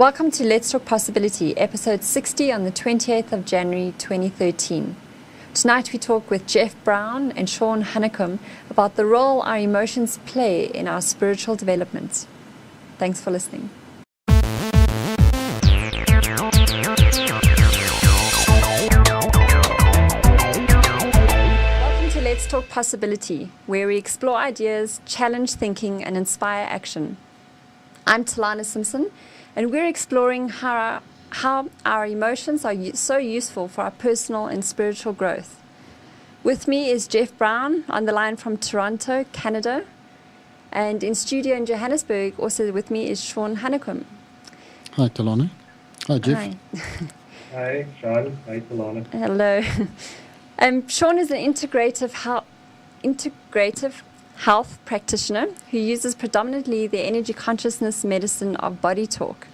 Welcome to Let's Talk Possibility, episode 60 on the 28th of January 2013. Tonight we talk with Jeff Brown and Shawn Hanekom about the role our emotions play in our spiritual development. Thanks for listening. Welcome to Let's Talk Possibility, where we explore ideas, challenge thinking, and inspire action. I'm Talana Simpson, and we're exploring how our emotions are so useful for our personal and spiritual growth. With me is Jeff Brown on the line from Toronto, Canada. And in studio in Johannesburg, also with me is Shawn Hanekom. Hi, Talana. Hi, Jeff. Hi. Hi, Shawn. Hi, Talana. Hello. Shawn is an integrative health practitioner who uses predominantly the energy consciousness medicine of body talk.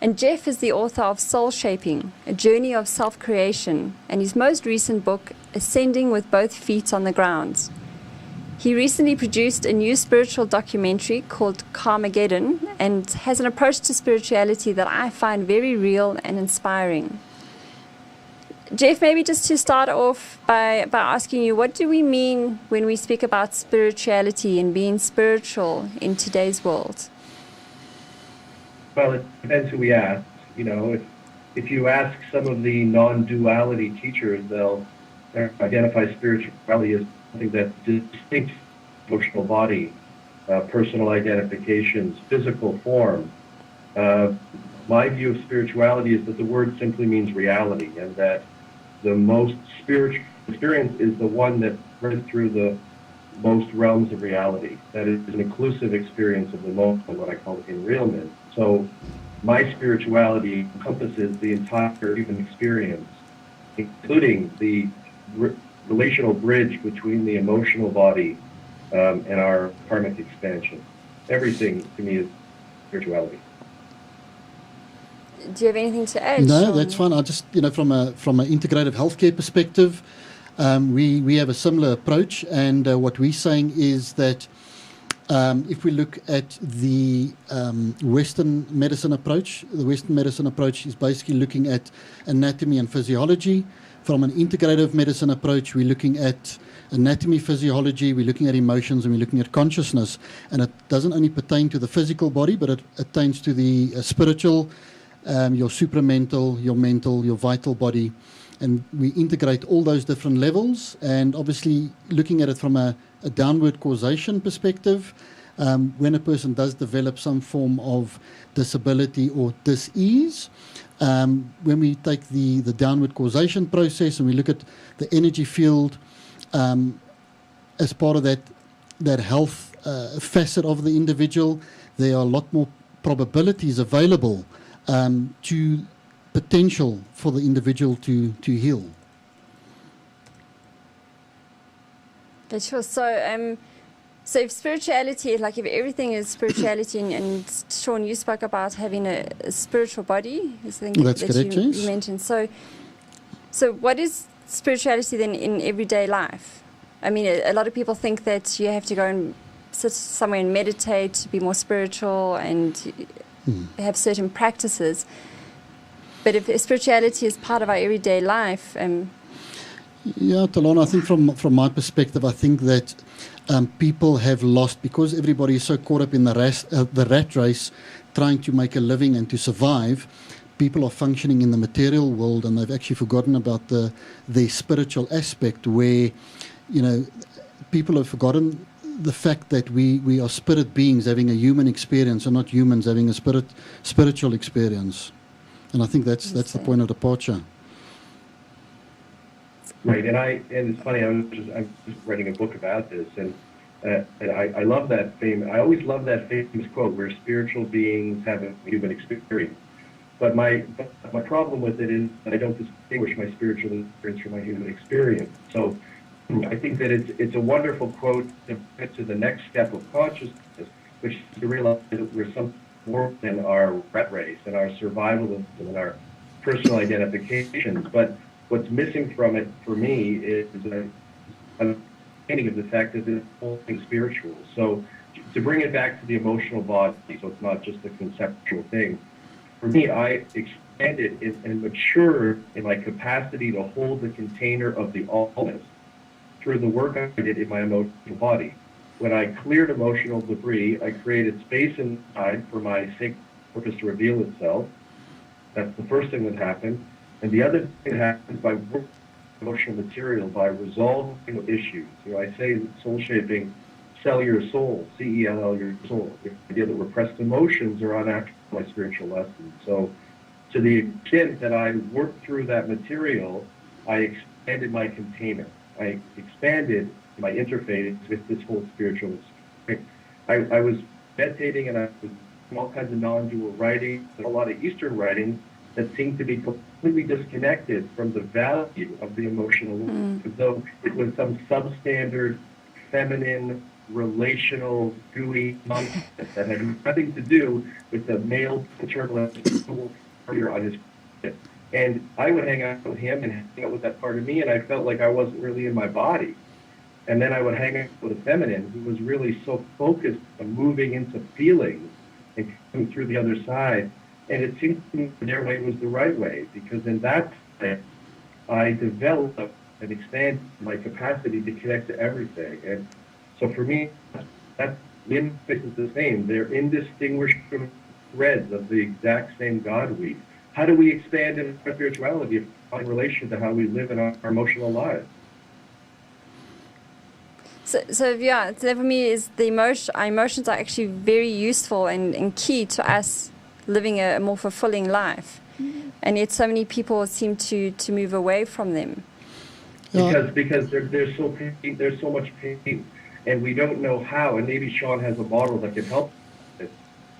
And Jeff is the author of Soul Shaping, A Journey of Self-Creation, and his most recent book, Ascending with Both Feet on the Ground. He recently produced a new spiritual documentary called Carmageddon and has an approach to spirituality that I find very real and inspiring. Jeff, maybe just to start off by asking you, what do we mean when we speak about spirituality and being spiritual in today's world? Well, it depends who we ask. You know, if you ask some of the non-duality teachers, they'll identify spirituality as something that's distinct emotional body, personal identifications, physical form. My view of spirituality is that the word simply means reality, and that the most spiritual experience is the one that runs through the most realms of reality. That is an inclusive experience of the moment, what I call enrealment. So my spirituality encompasses the entire human experience, including the relational bridge between the emotional body and our karmic expansion. Everything to me is spirituality. Do you have anything to add? No, Shawn? that's fine. I just, from an integrative healthcare perspective, we have a similar approach, and what we're saying is that if we look at the Western medicine approach, the Western medicine approach is basically looking at anatomy and physiology. From an integrative medicine approach, we're looking at anatomy, physiology, we're looking at emotions, and we're looking at consciousness. And it doesn't only pertain to the physical body, but it pertains to the spiritual, your supramental, your mental, your vital body. And we integrate all those different levels, and obviously looking at it from a downward causation perspective, when a person does develop some form of disability or dis-ease, when we take the downward causation process and we look at the energy field as part of that health facet of the individual, there are a lot more probabilities available to potential for the individual to heal. Okay, sure. So if spirituality, like if everything is spirituality, and Shawn, you spoke about having a spiritual body, I think that's that correct, yes. you mentioned. So what is spirituality then in everyday life? I mean, a lot of people think that you have to go and sit somewhere and meditate to be more spiritual and have certain practices. But if spirituality is part of our everyday life, yeah, Talana, I think from my perspective, I think that people have lost, because everybody is so caught up in the rat race, trying to make a living and to survive. People are functioning in the material world, and they've actually forgotten about the spiritual aspect, where people have forgotten the fact that we are spirit beings having a human experience, and not humans having a spiritual experience. And I think that's the point of departure. Right, and it's funny. I'm just writing a book about this, and I love that I always love that famous quote where spiritual beings have a human experience. But my problem with it is that I don't distinguish my spiritual experience from my human experience. So I think that it's a wonderful quote to get to the next step of consciousness, which is to realize that we're something more than our rat race and our survivalism and our personal identifications. But what's missing from it for me is an understanding of the fact that it's whole thing spiritual. So to bring it back to the emotional body, so it's not just a conceptual thing, for me, I expanded and matured in my capacity to hold the container of the allness through the work I did in my emotional body. When I cleared emotional debris, I created space inside for my sacred purpose to reveal itself. That's the first thing that happened. And the other thing that happens by working emotional material, by resolving issues. I say soul shaping, sell your soul, C-E-L-L, your soul. The idea that repressed emotions are unacted by spiritual lessons. So to the extent that I worked through that material, I expanded my container. I expanded my interface with this whole spiritual experience. I was meditating and I was doing all kinds of non-dual writing, and a lot of Eastern writings that seemed to be completely disconnected from the value of the emotional life, as though it was some substandard, feminine, relational, gooey nonsense that had nothing to do with the male paternal warrior on his planet. And I would hang out with him and hang out with that part of me, and I felt like I wasn't really in my body. And then I would hang out with a feminine who was really so focused on moving into feelings and coming through the other side. And it seemed to me their way was the right way, because in that sense, I developed and expanded my capacity to connect to everything. And so for me, the interface is the same. They're indistinguishable threads of the exact same God weave. How do we expand in our spirituality in relation to how we live in our emotional lives? So for me, is our emotions are actually very useful and key to us living a more fulfilling life, and yet so many people seem to move away from them. Because there's so much pain, and we don't know how. And maybe Shawn has a model that can help us.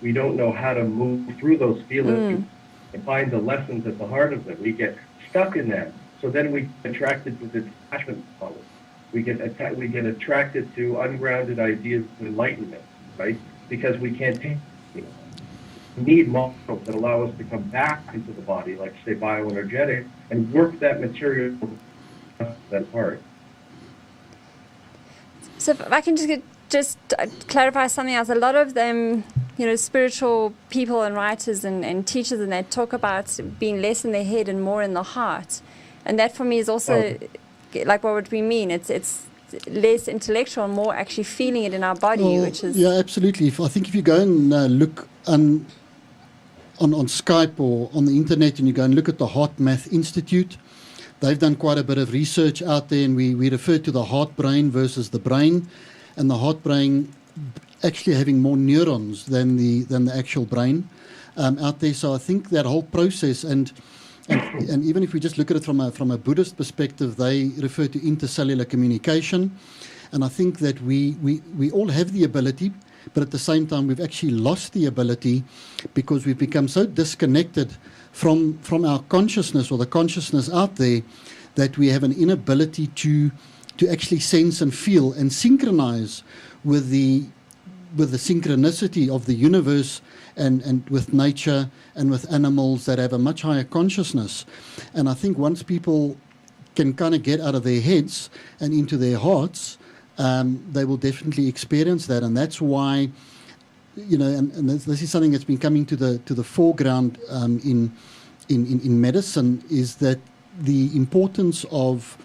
We don't know how to move through those feelings and find the lessons at the heart of them. We get stuck in them, so then we get attracted to the attachment model. We get attracted to ungrounded ideas of enlightenment, right? Because we can't take. We need models that allow us to come back into the body, like say bioenergetic, and work that material that part. So if I can just clarify something else, a lot of them, spiritual people and writers and teachers, and they talk about being less in their head and more in the heart, and that for me is also like what would we mean? It's less intellectual and more actually feeling it in our body, which is absolutely. I think if you go and look on Skype or on the internet, and you go and look at the Heart Math Institute, they've done quite a bit of research out there, and we refer to the heart brain versus the brain, and the heart brain actually having more neurons than the actual brain out there. So I think that whole process, and even if we just look at it from a Buddhist perspective, they refer to intercellular communication, and I think that we all have the ability, but at the same time we've actually lost the ability because we've become so disconnected from our consciousness or the consciousness out there that we have an inability to actually sense and feel and synchronize with the synchronicity of the universe and with nature and with animals that have a much higher consciousness. And I think once people can kind of get out of their heads and into their hearts, they will definitely experience that. And that's why, and this is something that's been coming to the foreground in medicine, is that the importance of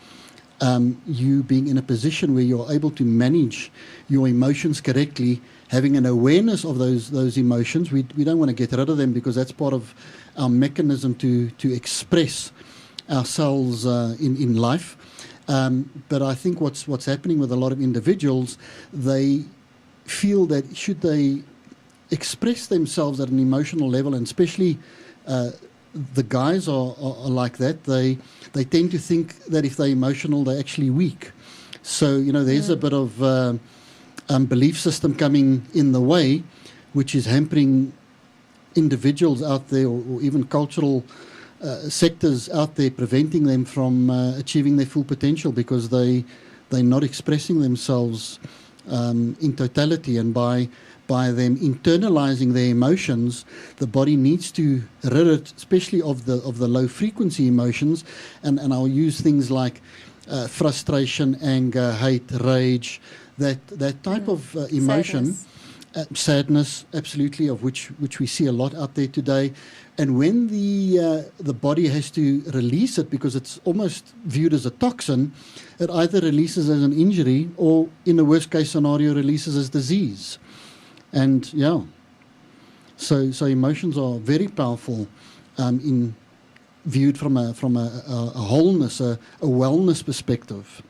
you being in a position where you're able to manage your emotions correctly, having an awareness of those emotions. We don't want to get rid of them because that's part of our mechanism to express ourselves in life. But I think what's happening with a lot of individuals, they feel that should they express themselves at an emotional level, and especially the guys are like that, they tend to think that if they're emotional, they're actually weak. So, there's a bit of belief system coming in the way, which is hampering individuals out there, or even cultural sectors out there, preventing them from achieving their full potential because they're not expressing themselves in totality. And by them internalizing their emotions, the body needs to rid it, especially of the low frequency emotions. And I'll use things like frustration, anger, hate, rage, that type of emotion. sadness, absolutely, of which we see a lot out there today. And when the body has to release it because it's almost viewed as a toxin, it either releases as an injury or, in the worst case scenario, releases as disease. And yeah, so emotions are very powerful in viewed from a wholeness, a wellness perspective.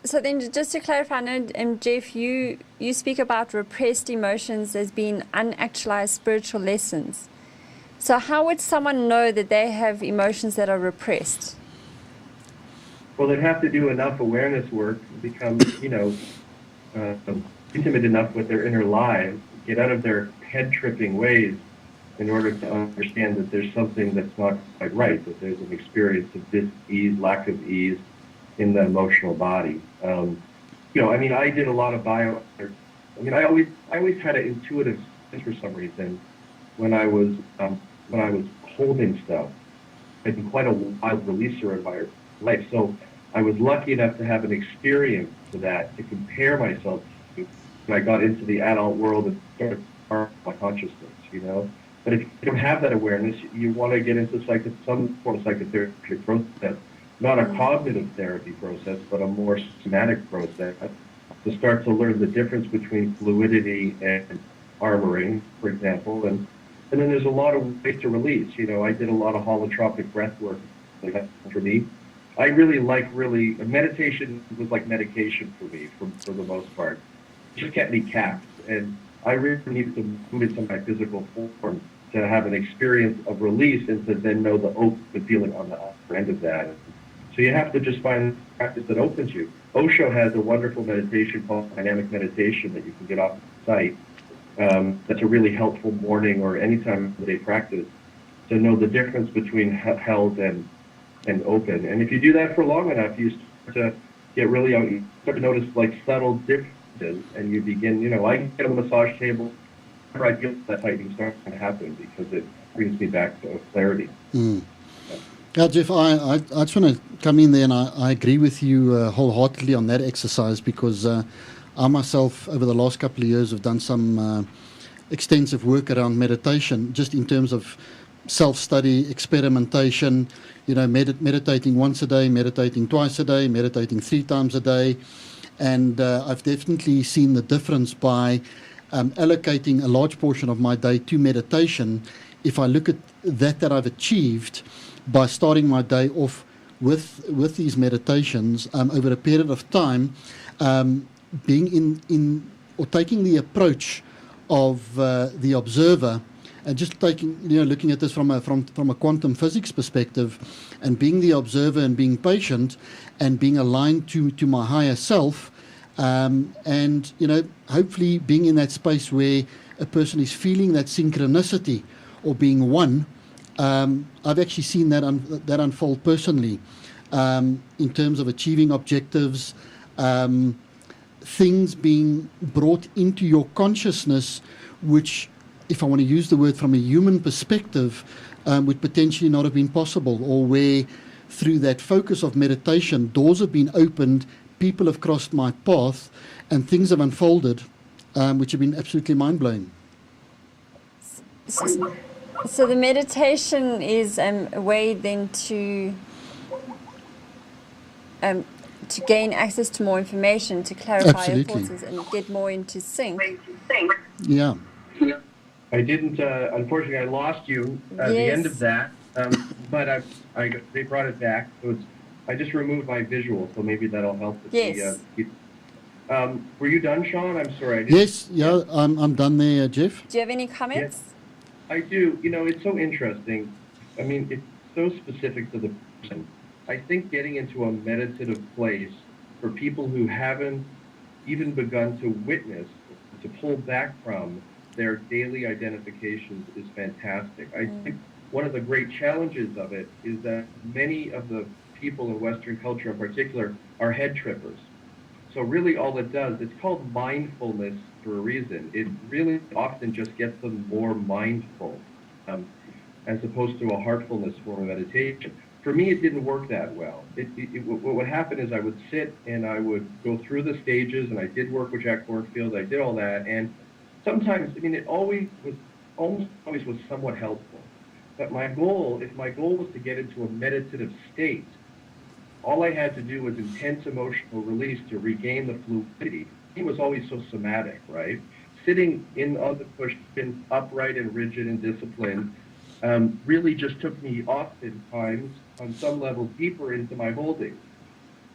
So then, just to clarify, I know, Jeff, you speak about repressed emotions as being unactualized spiritual lessons. So how would someone know that they have emotions that are repressed? Well, they'd have to do enough awareness work, become, intimate enough with their inner lives, get out of their head-tripping ways in order to understand that there's something that's not quite right, that there's an experience of dis-ease, lack of ease in the emotional body. I did a lot of I always had an intuitive sense for some reason when I was holding stuff. I'd been quite a wild releaser in my life, so I was lucky enough to have an experience to that to compare myself to when I got into the adult world and started part of my consciousness. But if you don't have that awareness, you want to get into some form of psychotherapy process. Not a cognitive therapy process, but a more somatic process to start to learn the difference between fluidity and armoring, for example. And then there's a lot of ways to release. I did a lot of holotropic breath work for me. I really meditation was like medication for me for the most part. It just kept me capped. And I really needed to move into my physical form to have an experience of release and to then know the open feeling on the other end of that. So you have to just find a practice that opens you. Osho has a wonderful meditation called dynamic meditation that you can get off the site. That's a really helpful morning or any time of the day practice to know the difference between held and open. And if you do that for long enough, you start to get really, you start to notice subtle differences, and you begin, I can get on the massage table, whenever I feel that tightening starting to happen because it brings me back to clarity. Yeah, Jeff, I just want to come in there, and I agree with you wholeheartedly on that exercise because I myself, over the last couple of years, have done some extensive work around meditation, just in terms of self-study, experimentation, meditating once a day, meditating twice a day, meditating 3 times a day. And I've definitely seen the difference by allocating a large portion of my day to meditation. If I look at that I've achieved by starting my day off with these meditations over a period of time, being in or taking the approach of the observer, and just looking at this from a quantum physics perspective, and being the observer and being patient and being aligned to my higher self, and hopefully being in that space where a person is feeling that synchronicity or being one. I've actually seen that unfold personally in terms of achieving objectives, things being brought into your consciousness, which, if I want to use the word from a human perspective, would potentially not have been possible, or where through that focus of meditation, doors have been opened, people have crossed my path, and things have unfolded, which have been absolutely mind-blowing. So the meditation is a way then to gain access to more information, to clarify Absolutely. your thoughts and get more into sync. Yeah. I didn't, unfortunately, I lost you at the end of that, but they brought it back. So I just removed my visual, so maybe that'll help. Yes. Were you done, Sean? I'm sorry. Yes, yeah, I'm done there, Jeff. Do you have any comments? Yes, I do. It's so interesting. I mean, it's so specific to the person. I think getting into a meditative place for people who haven't even begun to witness, to pull back from their daily identifications is fantastic. I think one of the great challenges of it is that many of the people in Western culture in particular are head trippers. So really all it does, it's called mindfulness for a reason. It really often just gets them more mindful, as opposed to a heartfulness form of meditation. For me, it didn't work that well. What would happen is I would sit and I would go through the stages, and I did work with Jack Cornfield. I did all that, and sometimes, I mean, it almost always was somewhat helpful. But if my goal was to get into a meditative state, all I had to do was intense emotional release to regain the fluidity. He was always so somatic, right? Sitting on the cushion, upright and rigid and disciplined, really just took me oftentimes on some level deeper into my holding.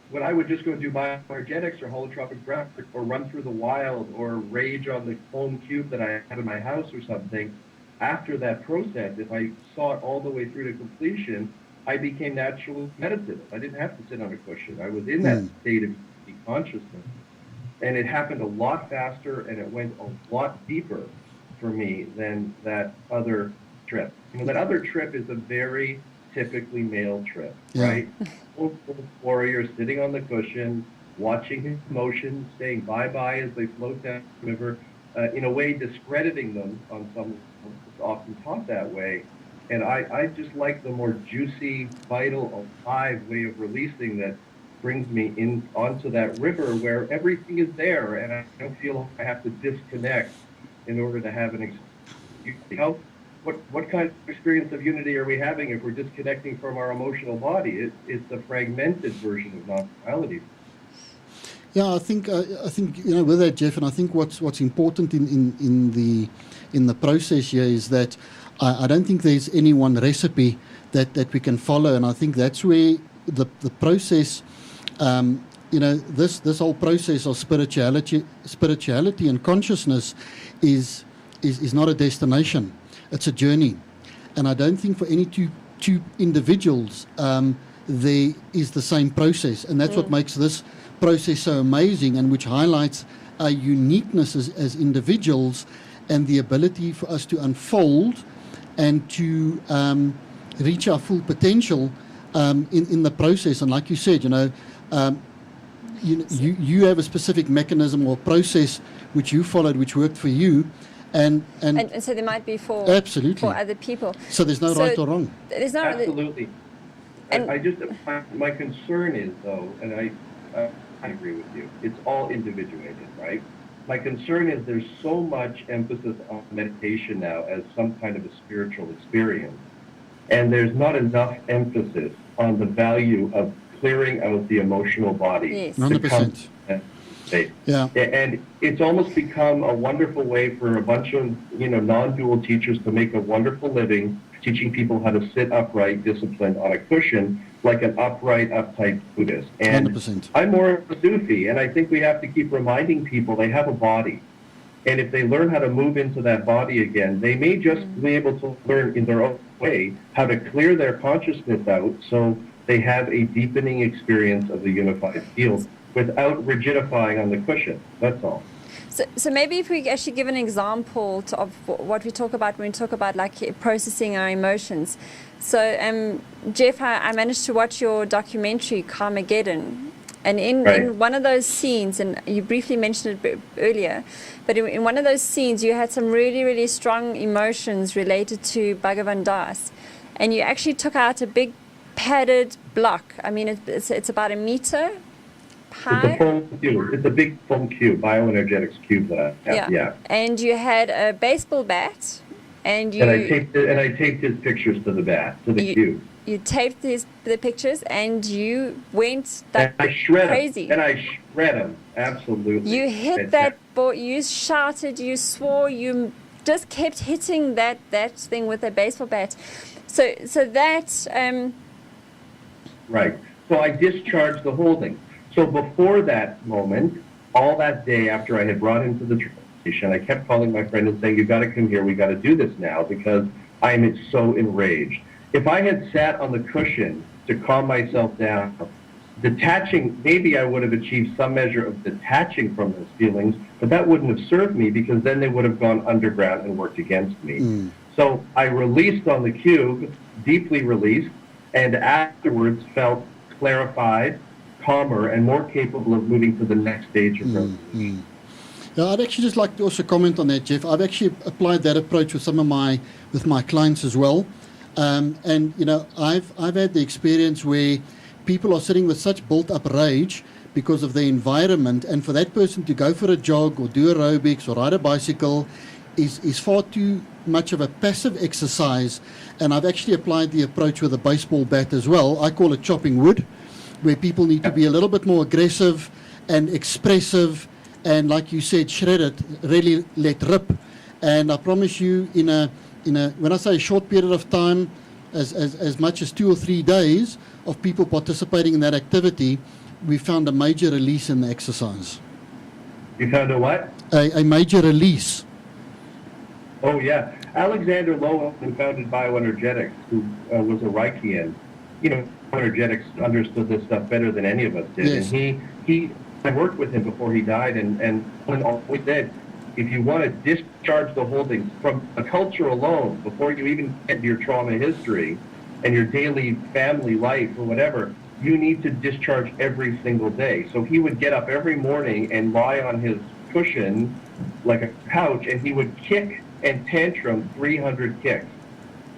When I would just go do bioenergetics or holotropic breath or run through the wild or rage on the foam cube that I have in my house or something, after that process, if I saw it all the way through to completion, I became naturally meditative. I didn't have to sit on a cushion. I was in that state of consciousness. And it happened a lot faster, and it went a lot deeper for me than that other trip. That other trip is a very typically male trip, right? Full warrior sitting on the cushion, watching his emotions, saying bye-bye as they float down the river, in a way discrediting them on some, it's often taught that way. And I just like the more juicy, vital, alive way of releasing that brings me in onto that river where everything is there, and I don't feel like I have to disconnect in order to have an experience. What kind of experience of unity are we having if we're disconnecting from our emotional body? It's a fragmented version of non-duality. Yeah, I think with that, Jeff, and I think what's important in the process here is that I don't think there's any one recipe that we can follow, and I think that's where the process, this whole process of spirituality and consciousness is not a destination; it's a journey, and I don't think for any two individuals there is the same process, and that's what makes this process so amazing, and which highlights our uniqueness as individuals and the ability for us to unfold and to reach our full potential in the process. And like you said, you have a specific mechanism or process which you followed, which worked for you, and so there might be for other people. So there's no right or wrong. There's no absolutely. And my concern is though, and I agree with you. It's all individuated, right? My concern is there's so much emphasis on meditation now as some kind of a spiritual experience, and there's not enough emphasis on the value of clearing out the emotional body. Yes. 100%. Yeah. And it's almost become a wonderful way for a bunch of non-dual teachers to make a wonderful living teaching people how to sit upright, disciplined on a cushion, like an uptight Buddhist. And 100%. I'm more of a Sufi, and I think we have to keep reminding people they have a body. And if they learn how to move into that body again, they may just be able to learn in their own way how to clear their consciousness out so they have a deepening experience of the unified field without rigidifying on the cushion. That's all. So maybe if we actually give an example of what we talk about when we talk about like processing our emotions. So Jeff, I managed to watch your documentary Carmageddon, and in one of those scenes, and you briefly mentioned it earlier, but in one of those scenes you had some really, really strong emotions related to Bhagavan Das, and you actually took out a big padded block. I mean, it's about a meter high. It's a foam cube. It's a big foam cube, bioenergetics cube that I have. Yeah. And you had a baseball bat, and I taped his pictures to the bat, to the cube. You taped the pictures, and you went crazy. And I shred them. Absolutely. You hit that ball. You shouted. You swore. You just kept hitting that thing with a baseball bat. So that. Right. So I discharged the holding. So before that moment, all that day after I had brought him to the station, I kept calling my friend and saying, "You got to come here. We got to do this now because I am so enraged." If I had sat on the cushion to calm myself down, detaching, maybe I would have achieved some measure of detaching from those feelings, but that wouldn't have served me because then they would have gone underground and worked against me. So I released on the cube, deeply released, and afterwards felt clarified, calmer, and more capable of moving to the next stage of resolution. Yeah, I'd actually just like to also comment on that, Jeff. I've actually applied that approach with my clients as well. And I've had the experience where people are sitting with such built-up rage because of the environment, and for that person to go for a jog or do aerobics or ride a bicycle is far too much of a passive exercise. And I've actually applied the approach with a baseball bat as well. I call it chopping wood, where people need to be a little bit more aggressive and expressive, and like you said, shred it, really let rip. And I promise you, in a when I say a short period of time, as much as 2 or 3 days of people participating in that activity, we found a major release in the exercise. You found a what? A major release. Oh, yeah. Alexander Lowen, who founded Bioenergetics, who was a Reichian, energetics understood this stuff better than any of us did. Yes. And I worked with him before he died, and always said, if you want to discharge the holdings from a culture alone, before you even get to your trauma history and your daily family life or whatever, you need to discharge every single day. So he would get up every morning and lie on his cushion like a couch, and he would kick and tantrum 300 kicks.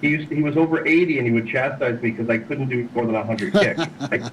He was over 80, and he would chastise me because I couldn't do more than 100 kicks.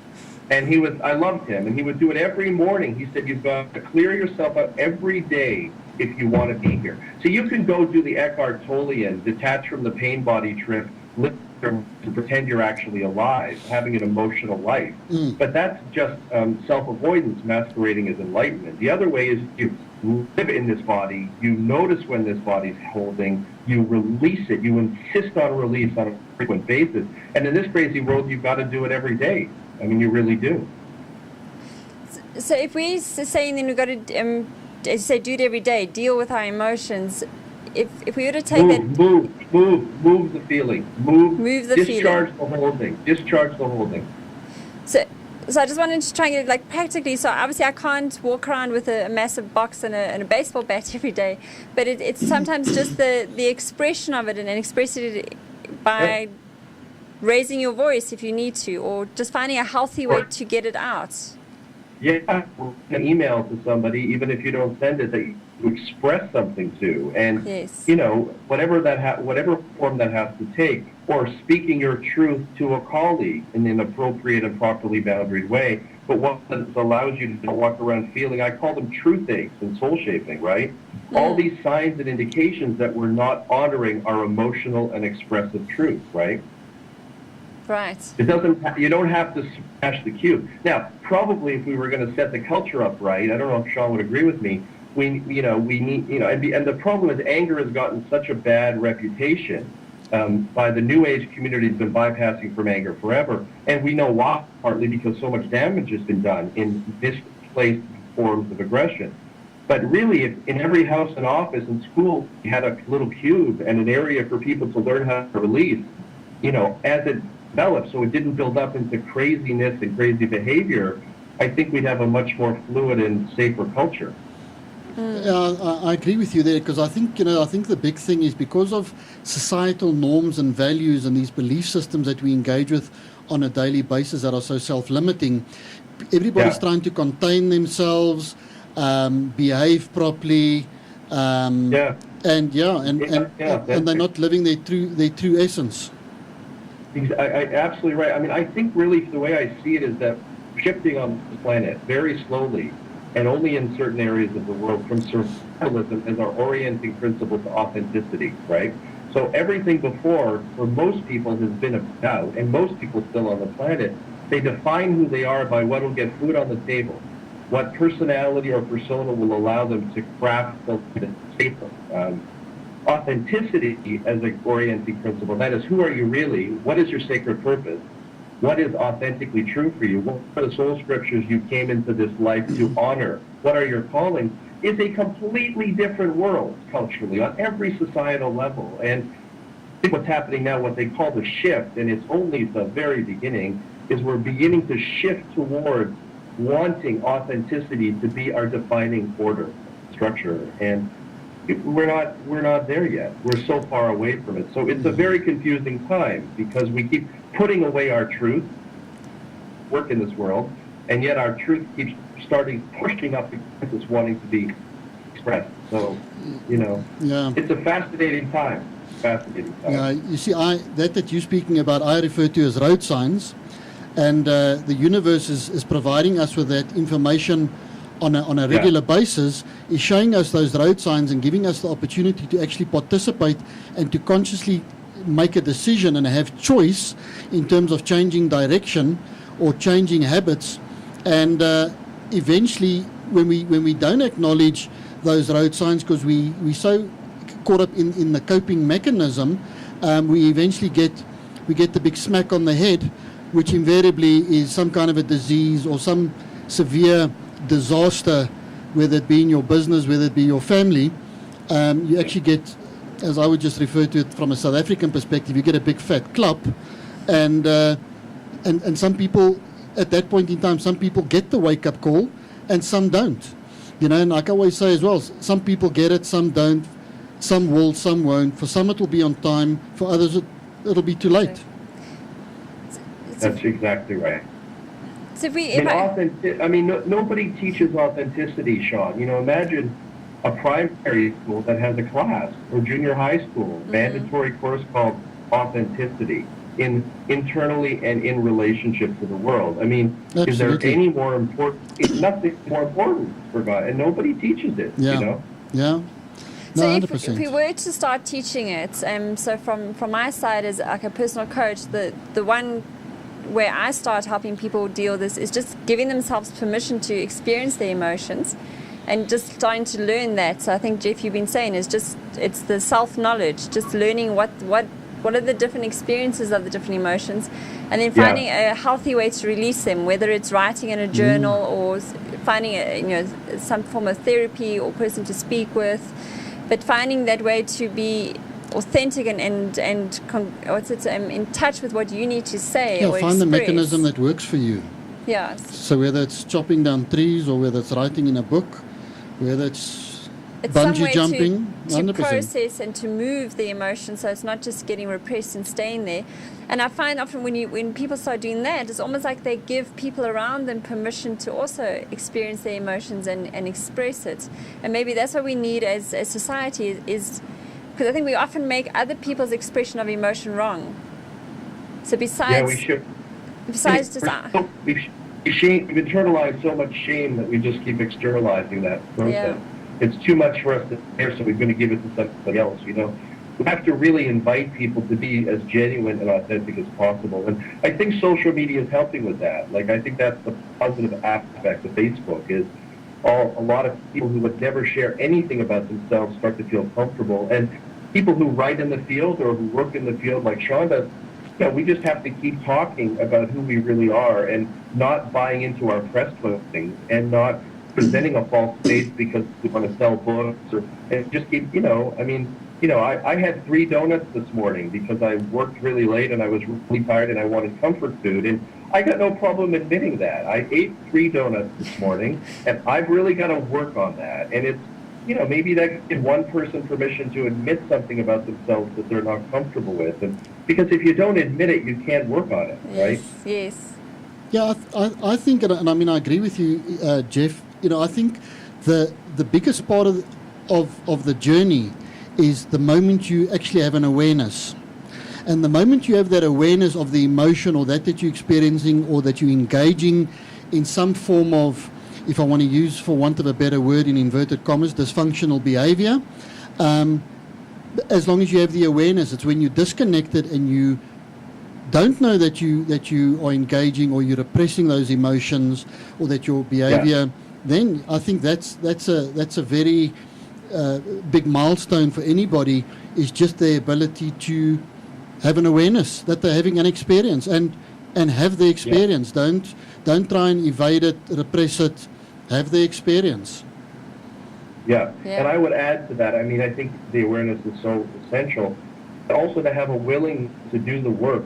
And I loved him, and he would do it every morning. He said, you've got to clear yourself out every day if you want to be here. So you can go do the Eckhart Tollean, detach from the pain body trip, live to pretend you're actually alive, having an emotional life. But that's just self-avoidance masquerading as enlightenment. The other way is you live in this body, you notice when this body's holding, you release it, you insist on release on a frequent basis. And in this crazy world, you've got to do it every day. I mean, you really do. So if we're saying then we've got to, as you say, do it every day, deal with our emotions, if we were to take move the feeling. Move the feeling. Discharge the holding. So I just wanted to try and get it like practically. So obviously I can't walk around with a massive box and a baseball bat every day, but it's sometimes just the expression of it and expressing it by raising your voice if you need to, or just finding a healthy way to get it out. Yeah, an email to somebody, even if you don't send it, that you express something to, and whatever form that has to take, or speaking your truth to a colleague in an appropriate and properly boundaried way, but one that allows you to walk around feeling, I call them truth aches and soul shaping, right? All these signs and indications that we're not honoring our emotional and expressive truth, right? Right. You don't have to smash the cube. Now, probably if we were going to set the culture up right, I don't know if Shawn would agree with me, we need, and the problem is anger has gotten such a bad reputation by the New Age community has been bypassing from anger forever. And we know why, partly because so much damage has been done in misplaced forms of aggression. But really, if in every house and office and school, you had a little cube and an area for people to learn how to release, as it developed, so it didn't build up into craziness and crazy behavior, I think we'd have a much more fluid and safer culture. I agree with you there, because I think the big thing is because of societal norms and values and these belief systems that we engage with on a daily basis that are so self-limiting, everybody's trying to contain themselves, behave properly, and they're not living their true essence. Absolutely right. I mean, I think really the way I see it is that shifting on the planet very slowly, and only in certain areas of the world, from survivalism as our orienting principle to authenticity, right? So everything before, for most people, has been about, and most people still on the planet, they define who they are by what will get food on the table, what personality or persona will allow them to craft the staple. Authenticity as an orienting principle, that is, who are you really? What is your sacred purpose? What is authentically true for you? What are the soul scriptures you came into this life to honor? What are your callings? Is a completely different world culturally on every societal level. And I think what's happening now, what they call the shift, and it's only the very beginning, is we're beginning to shift towards wanting authenticity to be our defining order, structure. And we're not there yet. We're so far away from it. So it's a very confusing time, because we keep putting away our truth, work in this world, and yet our truth keeps pushing up against us wanting to be expressed. So, it's a fascinating time. fascinating. You see, that you're speaking about, I refer to as road signs, and the universe is providing us with that information on a regular basis, is showing us those road signs and giving us the opportunity to actually participate and to consciously make a decision and have choice in terms of changing direction or changing habits. And eventually, when we don't acknowledge those road signs because we so caught up in the coping mechanism, we eventually get the big smack on the head, which invariably is some kind of a disease or some severe disaster, whether it be in your business, whether it be your family. You actually get, as I would just refer to it from a South African perspective, you get a big fat club, and some people at that point in time, some people get the wake up call and some don't. And like I always say as well, some people get it, some don't, some will, some won't. For some it will be on time, for others it'll be too late. That's exactly right. So nobody teaches authenticity, Shawn. Imagine a primary school that has a class, or junior high school, mandatory course called authenticity, internally and in relationship to the world. Is there any more important? It's nothing more important for God, and nobody teaches it. Yeah. No, so 100%. if we were to start teaching it, so from my side as like a personal coach, the one where I start helping people deal with this is just giving themselves permission to experience their emotions and just starting to learn that. So I think, Jeff, you've been saying it's the self-knowledge, just learning what are the different experiences of the different emotions, and then finding a healthy way to release them, whether it's writing in a journal or finding some form of therapy or person to speak with, but finding that way to be authentic and in touch with what you need to say or find express. the mechanism that works for you. Yeah. So whether it's chopping down trees or whether it's writing in a book, whether it's bungee jumping, to 100%. process and to move the emotion, so it's not just getting repressed and staying there. And I find often when people start doing that, it's almost like they give people around them permission to also experience their emotions and express it. And maybe that's what we need as a society is because I think we often make other people's expression of emotion wrong. So we should. Besides just we've internalized so much shame that we just keep externalizing that process. Yeah. It's too much for us to bear, so we're going to give it to somebody else. We have to really invite people to be as genuine and authentic as possible. And I think social media is helping with that. I think that's the positive aspect of Facebook is a lot of people who would never share anything about themselves start to feel comfortable. And people who write in the field or who work in the field like Shawn does, we just have to keep talking about who we really are and not buying into our press things and not presenting a false face because we want to sell books and just keep, I had 3 donuts this morning because I worked really late and I was really tired and I wanted comfort food. And I got no problem admitting that. I ate 3 donuts this morning and I've really got to work on that. And it's, maybe that gives one person permission to admit something about themselves that they're not comfortable with. And because if you don't admit it, you can't work on it, right? Yes. Yeah, I think, and I agree with you, Jeff. I think the biggest part of the journey is the moment you actually have an awareness. And the moment you have that awareness of the emotion or that you're experiencing or that you're engaging in some form of, if I want to use, for want of a better word, in inverted commas, dysfunctional behavior, as long as you have the awareness, it's when you're disconnected and you don't know that you are engaging or you're repressing those emotions or that your behavior, then I think that's a very big milestone for anybody, is just their ability to have an awareness that they're having an experience and have the experience. Don't try and evade it, repress it. Have the experience. Yeah, and I would add to that. I think the awareness is so essential. Also, to have a willingness to do the work,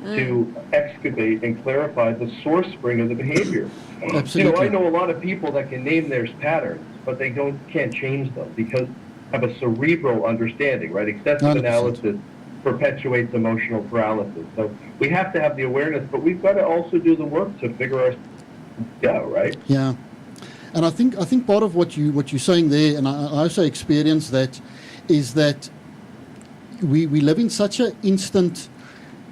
to excavate and clarify the source spring of the behavior. Absolutely. I know a lot of people that can name their patterns, but they can't change them because they have a cerebral understanding, right? Excessive 100%. Analysis perpetuates emotional paralysis. So we have to have the awareness, but we've got to also do the work to figure out, right? Yeah. And I think part of what you're saying there, and I also experienced that, is that we live in such an instant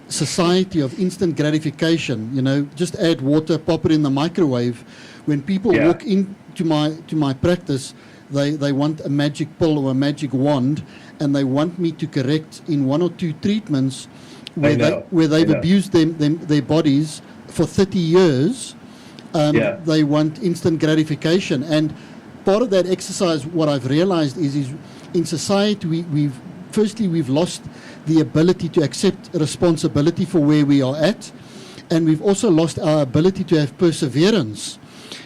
society of instant gratification. You know, just add water, pop it in the microwave. When people walk into my practice, they want a magic pill or a magic wand, and they want me to correct in 1 or 2 treatments where they've abused their bodies for 30 years. They want instant gratification. And part of that exercise, what I've realized is in society, we've lost the ability to accept responsibility for where we are at, and we've also lost our ability to have perseverance,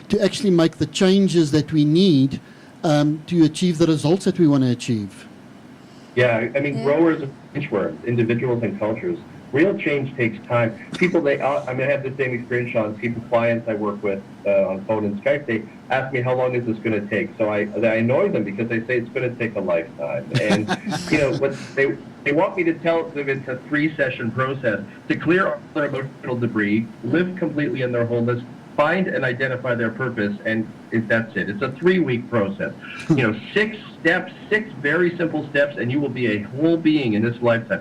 to actually make the changes that we need to achieve the results that we want to achieve. Yeah, I mean, growers of inchworms, individuals and cultures, real change takes time. People, I have the same experience, Shawn. People, clients I work with on phone and Skype, they ask me, how long is this going to take? So I annoy them because they say it's going to take a lifetime. And, you know, what they want me to tell them it's a 3-session process to clear all their emotional debris, live completely in their wholeness, find and identify their purpose, and that's it. It's a 3-week process. You know, 6 steps, 6 very simple steps, and you will be a whole being in this lifetime.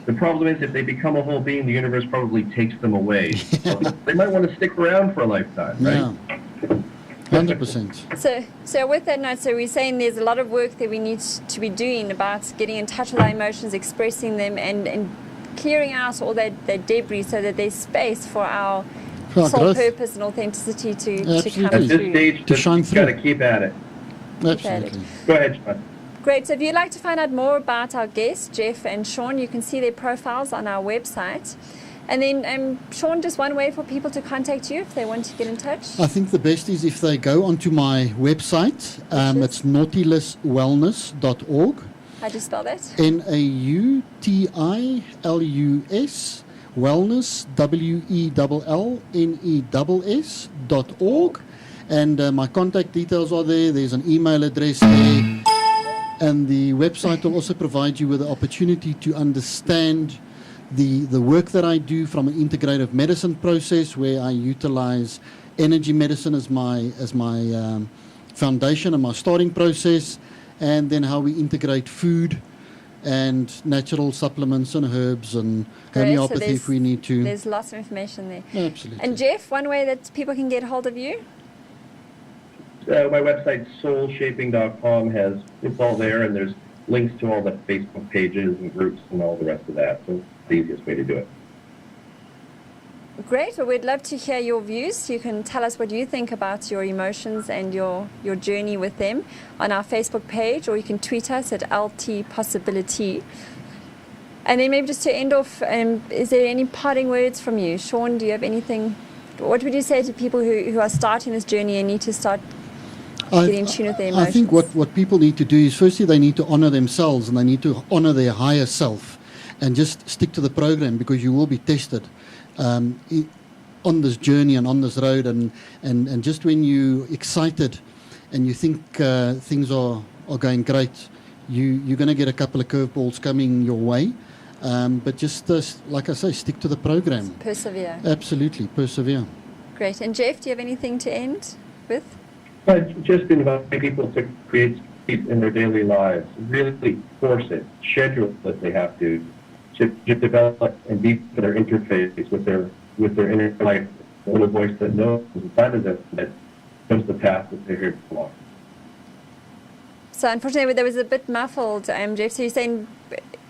The problem is, if they become a whole being, the universe probably takes them away. So they might want to stick around for a lifetime, right? Yeah. 100%. So with that note, so we're saying there's a lot of work that we need to be doing about getting in touch with our emotions, expressing them, and clearing out all that debris so that there's space for our soul growth. Purpose and authenticity to come At through. this stage, To shine you've got to through. keep at it. Absolutely. Go ahead, Shawn. Great. So if you'd like to find out more about our guests, Jeff and Shawn, you can see their profiles on our website. And then, Shawn, just one way for people to contact you if they want to get in touch? I think the best is if they go onto my website. It's nautiluswellness.org. How do you spell that? Nautilus wellness, WELLNESS.org. And my contact details are there. There's an email address there. And the website will also provide you with the opportunity to understand the work that I do from an integrative medicine process, where I utilize energy medicine as my foundation and my starting process, and then how we integrate food and natural supplements and herbs and homeopathy if we need to. There's lots of information there. Absolutely. And Jeff, one way that people can get hold of you? My website, soulshaping.com, it's all there, and there's links to all the Facebook pages and groups and all the rest of that. So it's the easiest way to do it. Great. Well, we'd love to hear your views. You can tell us what you think about your emotions and your journey with them on our Facebook page, or you can tweet us at LT Possibility. And then maybe just to end off, is there any parting words from you? Shawn, do you have anything? What would you say to people who are starting this journey and need to start getting in tune with their emotions? I think what people need to do is, firstly, they need to honor themselves, and they need to honor their higher self, and just stick to the program, because you will be tested on this journey and on this road. And just when you're excited and you think things are going great, you're going to get a couple of curveballs coming your way. But just, like I say, stick to the program. Persevere. Absolutely, persevere. Great. And Jeff, do you have anything to end with? Just invite people to create space in their daily lives. Really force it. Schedule if they have to. Just develop and deepen their interface with their inner life, the little voice that knows inside of them that knows the path that they're here to walk. So unfortunately, there was a bit muffled, Jeff. So you're saying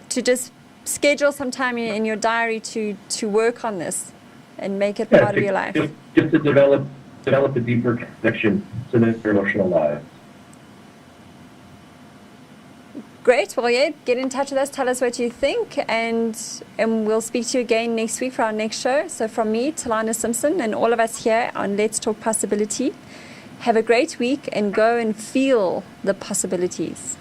to just schedule some time in your diary to work on this and make it part of your life. Just to develop a deeper connection to their emotional lives. Great. Well, yeah, get in touch with us. Tell us what you think, and we'll speak to you again next week for our next show. So from me, Talana Simpson, and all of us here on Let's Talk Possibility, have a great week and go and feel the possibilities.